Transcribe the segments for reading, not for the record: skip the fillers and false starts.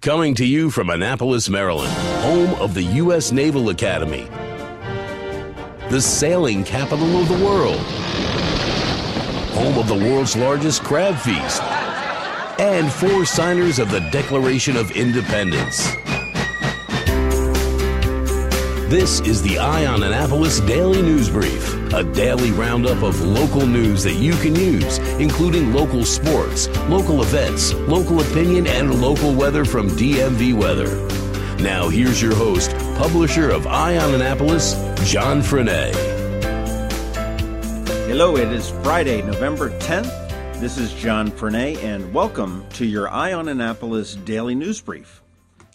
Coming to you from Annapolis, Maryland, home of the U.S. Naval Academy, the sailing capital of the world, home of the world's largest crab feast, and 4 signers of the Declaration of Independence. This is the Eye on Annapolis Daily News Brief, a daily roundup of local news that you can use, including local sports, local events, local opinion, and local weather from DMV Weather. Now here's your host, publisher of Eye on Annapolis, John Franchot. Hello, it is Friday, November 10th. This is John Franchot, and welcome to your Eye on Annapolis Daily News Brief.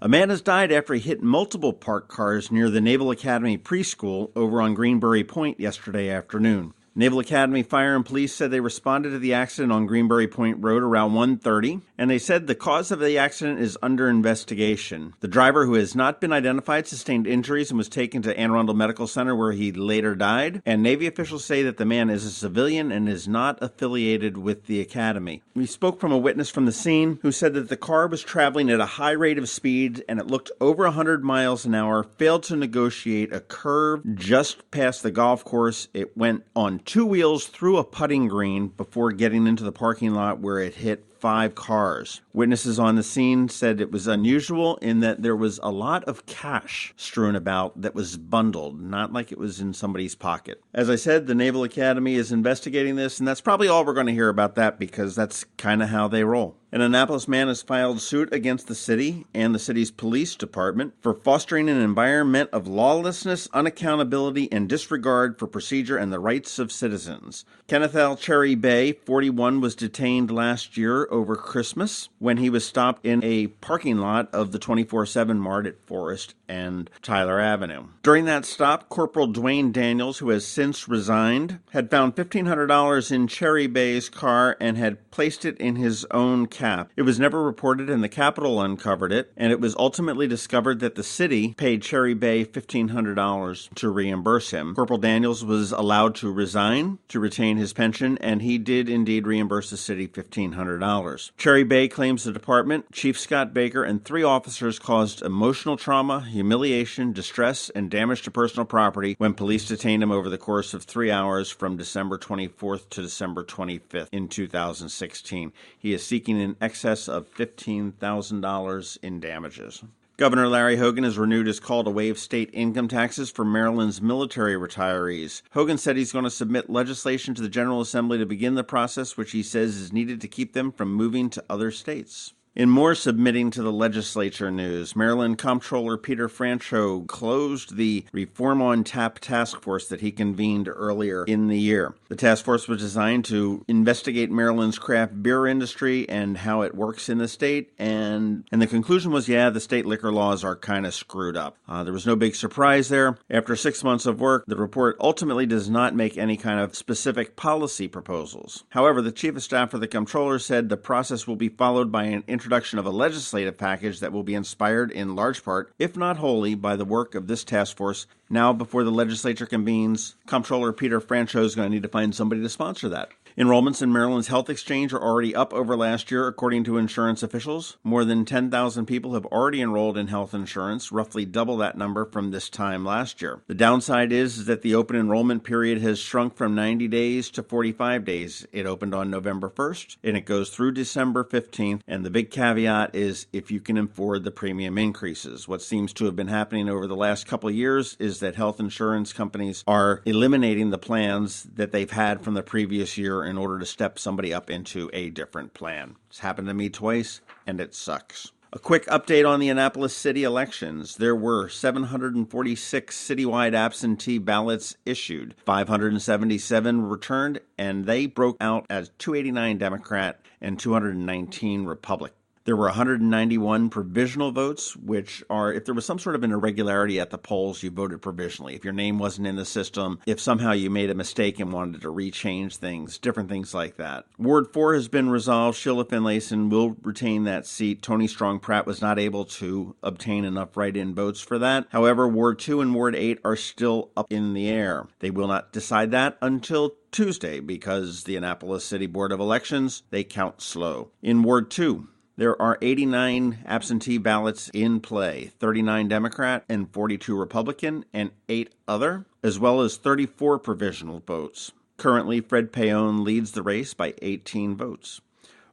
A man has died after he hit multiple parked cars near the Naval Academy preschool over on Greenbury Point yesterday afternoon. Naval Academy Fire and Police said they responded to the accident on Greenbury Point Road around 1:30, and they said the cause of the accident is under investigation. The driver, who has not been identified, sustained injuries and was taken to Anne Arundel Medical Center, where he later died, and Navy officials say that the man is a civilian and is not affiliated with the Academy. We spoke from a witness from the scene who said that the car was traveling at a high rate of speed and it looked over 100 miles an hour, failed to negotiate a curve just past the golf course. It went on 2 wheels through a putting green before getting into the parking lot, where it hit 5 cars. Witnesses on the scene said it was unusual in that there was a lot of cash strewn about that was bundled, not like it was in somebody's pocket. As I said, the Naval Academy is investigating this, and that's probably all we're going to hear about that, because that's kind of how they roll. An Annapolis man has filed suit against the city and the city's police department for fostering an environment of lawlessness, unaccountability, and disregard for procedure and the rights of citizens. Kenneth L. Cherry Bay, 41, was detained last year over Christmas when he was stopped in a parking lot of the 24/7 Mart at Forest and Tyler Avenue. During that stop, Corporal Dwayne Daniels, who has since resigned, had found $1,500 in Cherry Bay's car and had placed it in his own cap. It was never reported, and the Capitol uncovered it, and it was ultimately discovered that the city paid Cherry Bay $1,500 to reimburse him. Corporal Daniels was allowed to resign to retain his pension, and he did indeed reimburse the city $1,500. Cherry Bay claims the department, Chief Scott Baker, and 3 officers caused emotional trauma, humiliation, distress, and damage to personal property when police detained him over the course of 3 hours from December 24th to December 25th in 2016. He is seeking in excess of $15,000 in damages. Governor Larry Hogan has renewed his call to waive state income taxes for Maryland's military retirees. Hogan said he's going to submit legislation to the General Assembly to begin the process, which he says is needed to keep them from moving to other states. In more submitting to the legislature news, Maryland Comptroller Peter Franchot closed the Reform on Tap task force that he convened earlier in the year. The task force was designed to investigate Maryland's craft beer industry and how it works in the state, and the conclusion was, the state liquor laws are kind of screwed up. There was no big surprise there. After 6 months of work, the report ultimately does not make any kind of specific policy proposals. However, the Chief of Staff for the Comptroller said the process will be followed by an introduction of a legislative package that will be inspired in large part, if not wholly, by the work of this task force. Now, before the legislature convenes, Comptroller Peter Franchot is going to need to find somebody to sponsor that. Enrollments in Maryland's health exchange are already up over last year, according to insurance officials. More than 10,000 people have already enrolled in health insurance, roughly double that number from this time last year. The downside is that the open enrollment period has shrunk from 90 days to 45 days. It opened on November 1st, and it goes through December 15th, and the big caveat is if you can afford the premium increases. What seems to have been happening over the last couple of years is that health insurance companies are eliminating the plans that they've had from the previous year in order to step somebody up into a different plan. It's happened to me twice, and it sucks. A quick update on the Annapolis city elections. There were 746 citywide absentee ballots issued, 577 returned, and they broke out as 289 Democrat and 219 Republican. There were 191 provisional votes, which are, if there was some sort of an irregularity at the polls, you voted provisionally. If your name wasn't in the system, if somehow you made a mistake and wanted to rechange things, different things like that. Ward 4 has been resolved. Sheila Finlayson will retain that seat. Tony Strong Pratt was not able to obtain enough write-in votes for that. However, Ward 2 and Ward 8 are still up in the air. They will not decide that until Tuesday because the Annapolis City Board of Elections, they count slow. In Ward 2, There are 89 absentee ballots in play, 39 Democrat and 42 Republican, and 8 other, as well as 34 provisional votes. Currently, Fred Paone leads the race by 18 votes.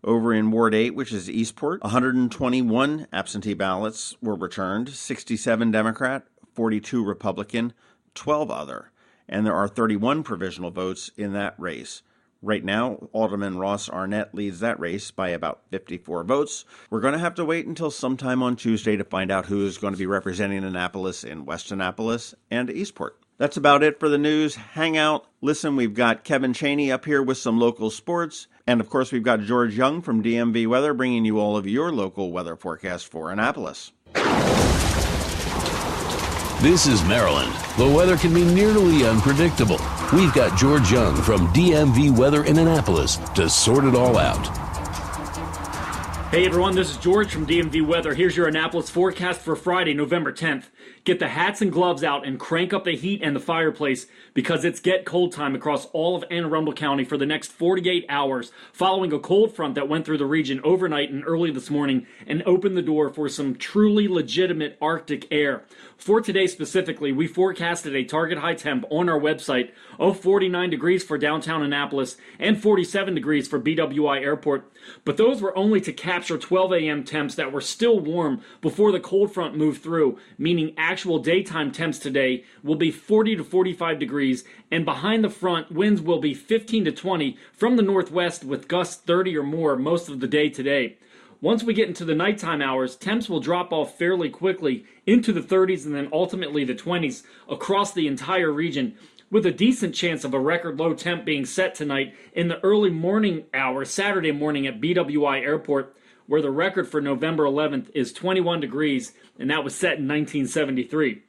Over in Ward 8, which is Eastport, 121 absentee ballots were returned, 67 Democrat, 42 Republican, 12 other, and there are 31 provisional votes in that race. Right now, Alderman Ross Arnett leads that race by about 54 votes. We're going to have to wait until sometime on Tuesday to find out who is going to be representing Annapolis in West Annapolis and Eastport. That's about it for the news. Hang out, listen, we've got Kevin Chaney up here with some local sports. And of course, we've got George Young from DMV Weather bringing you all of your local weather forecast for Annapolis. This is Maryland. The weather can be nearly unpredictable. We've got George Young from DMV Weather in Annapolis to sort it all out. Hey everyone, this is George from DMV Weather. Here's your Annapolis forecast for Friday, November 10th. Get the hats and gloves out and crank up the heat and the fireplace because it's get cold time across all of Anne Arundel County for the next 48 hours following a cold front that went through the region overnight and early this morning and opened the door for some truly legitimate Arctic air. For today specifically, we forecasted a target high temp on our website of 49 degrees for downtown Annapolis and 47 degrees for BWI Airport. But those were only to capture 12 a.m. temps that were still warm before the cold front moved through, meaning actual daytime temps today will be 40 to 45 degrees, and behind the front, winds will be 15 to 20 from the northwest with gusts 30 or more most of the day today. Once we get into the nighttime hours, temps will drop off fairly quickly into the 30s and then ultimately the 20s across the entire region, with a decent chance of a record low temp being set tonight in the early morning hours, Saturday morning at BWI Airport, where the record for November 11th is 21 degrees, and that was set in 1973.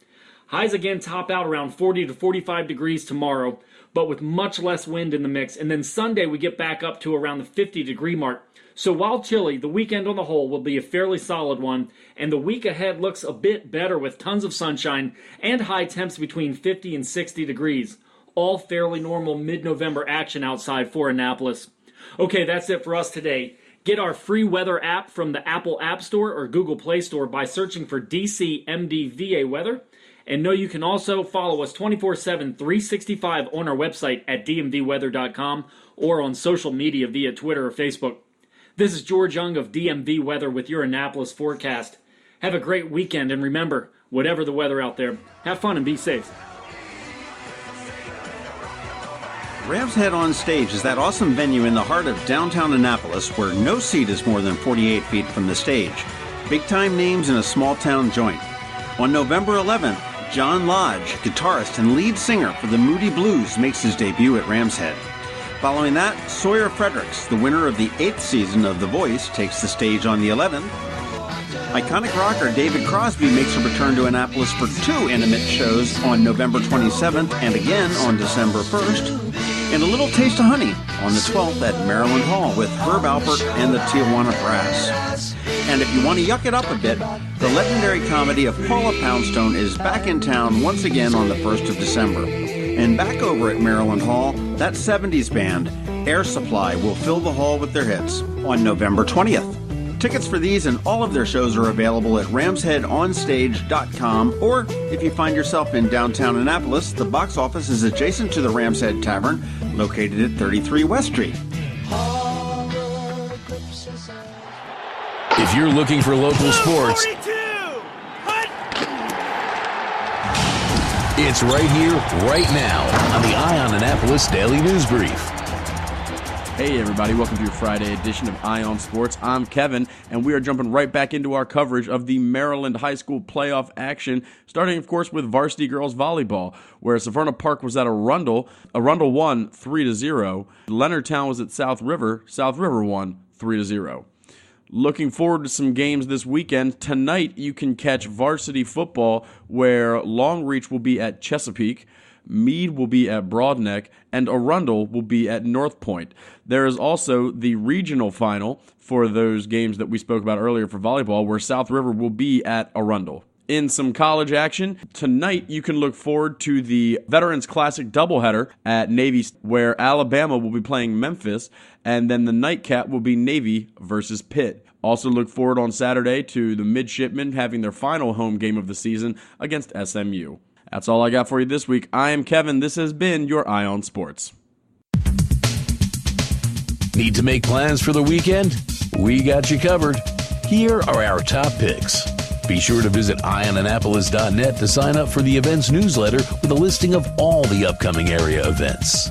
Highs again top out around 40 to 45 degrees tomorrow, but with much less wind in the mix, and then Sunday we get back up to around the 50 degree mark. So while chilly, the weekend on the whole will be a fairly solid one, and the week ahead looks a bit better with tons of sunshine and high temps between 50 and 60 degrees. All fairly normal mid-November action outside for Annapolis. Okay, that's it for us today. Get our free weather app from the Apple App Store or Google Play Store by searching for DCMDVA Weather. And know you can also follow us 24/7, 365 on our website at dmvweather.com or on social media via Twitter or Facebook. This is George Young of DMV Weather with your Annapolis forecast. Have a great weekend, and remember, whatever the weather out there, have fun and be safe. Rams Head on Stage is that awesome venue in the heart of downtown Annapolis where no seat is more than 48 feet from the stage. Big-time names in a small-town joint. On November 11th, John Lodge, guitarist and lead singer for the Moody Blues, makes his debut at Rams Head. Following that, Sawyer Fredericks, the winner of the 8th season of The Voice, takes the stage on the 11th. Iconic rocker David Crosby makes a return to Annapolis for 2 intimate shows on November 27th and again on December 1st. And a little taste of honey on the 12th at Maryland Hall with Herb Alpert and the Tijuana Brass. And if you want to yuck it up a bit, the legendary comedy of Paula Poundstone is back in town once again on the 1st of December. And back over at Maryland Hall, that 70s band, Air Supply, will fill the hall with their hits on November 20th. Tickets for these and all of their shows are available at ramsheadonstage.com, or if you find yourself in downtown Annapolis, the box office is adjacent to the Rams Head Tavern, located at 33 West Street. If you're looking for local sports, it's right here, right now on the Eye on Annapolis Daily News Brief. Hey everybody, welcome to your Friday edition of Eye on Sports. I'm Kevin, and we are jumping right back into our coverage of the Maryland High School playoff action, starting of course with varsity girls volleyball, where Severna Park was at Arundel. Arundel won 3-0. Leonardtown was at South River. South River won 3-0. Looking forward to some games this weekend. Tonight you can catch varsity football, where Longreach will be at Chesapeake, Meade will be at Broadneck, and Arundel will be at North Point. There is also the regional final for those games that we spoke about earlier for volleyball, where South River will be at Arundel. In some college action, tonight you can look forward to the Veterans Classic doubleheader at Navy, where Alabama will be playing Memphis, and then the nightcap will be Navy versus Pitt. Also look forward on Saturday to the Midshipmen having their final home game of the season against SMU. That's all I got for you this week. I am Kevin. This has been your Eye on Sports. Need to make plans for the weekend? We got you covered. Here are our top picks. Be sure to visit eyeonannapolis.net to sign up for the events newsletter with a listing of all the upcoming area events.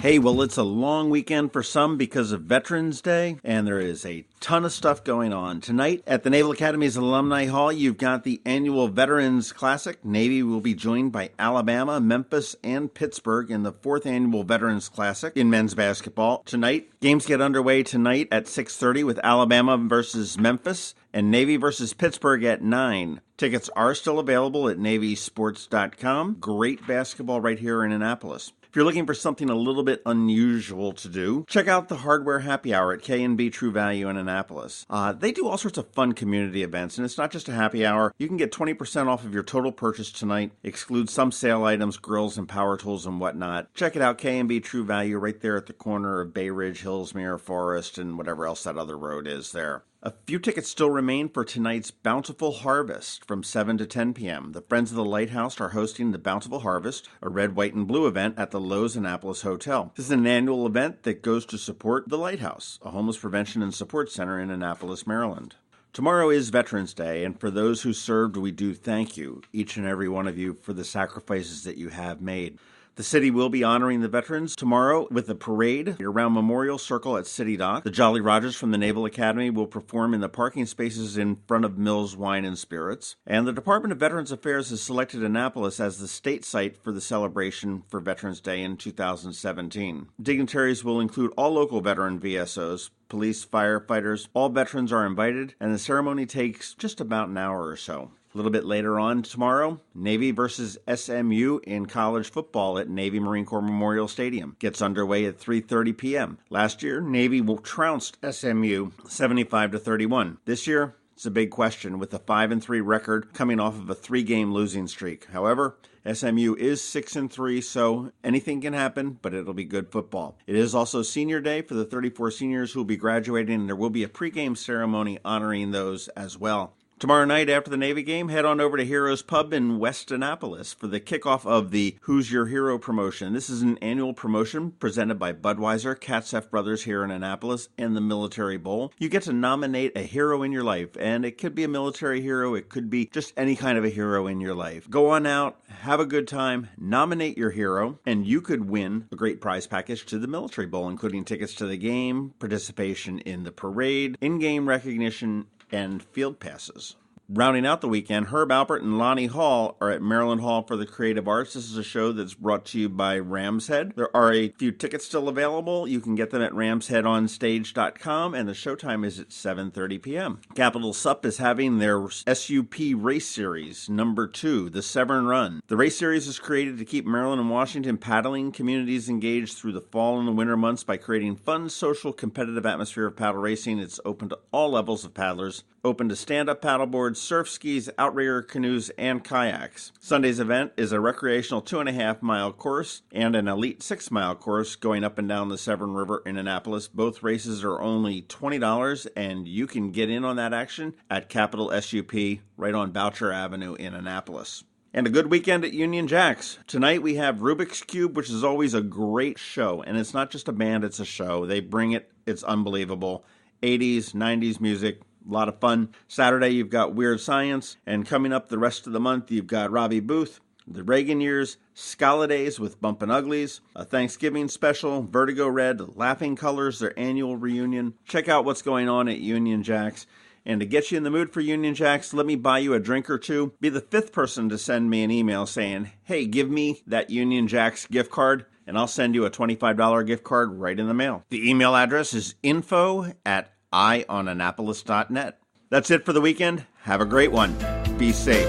Hey, well, it's a long weekend for some because of Veterans Day, and there is a ton of stuff going on. Tonight at the Naval Academy's Alumni Hall, you've got the annual Veterans Classic. Navy will be joined by Alabama, Memphis, and Pittsburgh in the 4th Annual Veterans Classic in men's basketball. Tonight, games get underway tonight at 6:30 with Alabama versus Memphis and Navy versus Pittsburgh at 9. Tickets are still available at navysports.com. Great basketball right here in Annapolis. If you're looking for something a little bit unusual to do, check out the Hardware Happy Hour at K&B True Value in Annapolis. They do all sorts of fun community events, and it's not just a happy hour. You can get 20% off of your total purchase tonight, exclude some sale items, grills and power tools and whatnot. Check it out, K&B True Value, right there at the corner of Bay Ridge, Hillsmere, Forest, and whatever else that other road is there. A few tickets still remain for tonight's Bountiful Harvest from 7 to 10 p.m. The Friends of the Lighthouse are hosting the Bountiful Harvest, a red, white, and blue event at the Lowe's Annapolis Hotel. This is an annual event that goes to support the Lighthouse, a homeless prevention and support center in Annapolis, Maryland. Tomorrow is Veterans Day, and for those who served, we do thank you, each and every one of you, for the sacrifices that you have made. The city will be honoring the veterans tomorrow with a parade around Memorial Circle at City Dock. The Jolly Rogers from the Naval Academy will perform in the parking spaces in front of Mills Wine and Spirits. And the Department of Veterans Affairs has selected Annapolis as the state site for the celebration for Veterans Day in 2017. Dignitaries will include all local veteran VSOs, police, firefighters. All veterans are invited, and the ceremony takes just about an hour or so. A little bit later on tomorrow, Navy versus SMU in college football at Navy Marine Corps Memorial Stadium. Gets underway at 3:30 p.m. Last year, Navy trounced SMU 75-31. This year, it's a big question with a 5-3 record coming off of a 3-game losing streak. However, SMU is 6-3, so anything can happen, but it'll be good football. It is also senior day for the 34 seniors who will be graduating, and there will be a pregame ceremony honoring those as well. Tomorrow night after the Navy game, head on over to Heroes Pub in West Annapolis for the kickoff of the Who's Your Hero promotion. This is an annual promotion presented by Budweiser, Katzeff Brothers here in Annapolis, and the Military Bowl. You get to nominate a hero in your life, and it could be a military hero, it could be just any kind of a hero in your life. Go on out, have a good time, nominate your hero, and you could win a great prize package to the Military Bowl, including tickets to the game, participation in the parade, in-game recognition, and field passes. Rounding out the weekend, Herb Alpert and Lonnie Hall are at Maryland Hall for the Creative Arts. This is a show that's brought to you by Ram's Head. There are a few tickets still available. You can get them at ramsheadonstage.com, and the showtime is at 7:30 p.m. Capital Sup is having their SUP Race Series, number 2, the Severn Run. The race series is created to keep Maryland and Washington paddling communities engaged through the fall and the winter months by creating fun, social, competitive atmosphere of paddle racing. It's open to all levels of paddlers, open to stand-up paddleboards, surf skis, outrigger canoes, and kayaks. Sunday's event is a recreational 2.5-mile course and an elite 6-mile course going up and down the Severn River in Annapolis. Both races are only $20, and you can get in on that action at Capital SUP right on Boucher Avenue in Annapolis. And a good weekend at Union Jacks. Tonight we have Rubik's Cube, which is always a great show. And it's not just a band, it's a show. They bring it. It's unbelievable. 80s, 90s music. A lot of fun. Saturday, you've got Weird Science. And coming up the rest of the month, you've got Robbie Booth, The Reagan Years, Scala-Days with Bumpin' Uglies, a Thanksgiving special, Vertigo Red, Laughing Colors, their annual reunion. Check out what's going on at Union Jacks. And to get you in the mood for Union Jacks, let me buy you a drink or two. Be the 5th person to send me an email saying, hey, give me that Union Jacks gift card, and I'll send you a $25 gift card right in the mail. The email address is info@eyeonannapolis.net. That's it for the weekend. Have a great one. Be safe.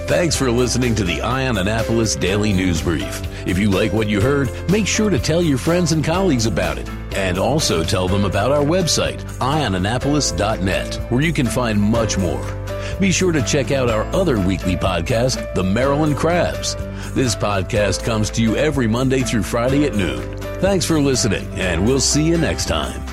Thanks for listening to the Eye on Annapolis Daily News Brief. If you like what you heard, make sure to tell your friends and colleagues about it. And also tell them about our website, eyeonannapolis.net, where you can find much more. Be sure to check out our other weekly podcast, The Maryland Crabs. This podcast comes to you every Monday through Friday at noon. Thanks for listening, and we'll see you next time.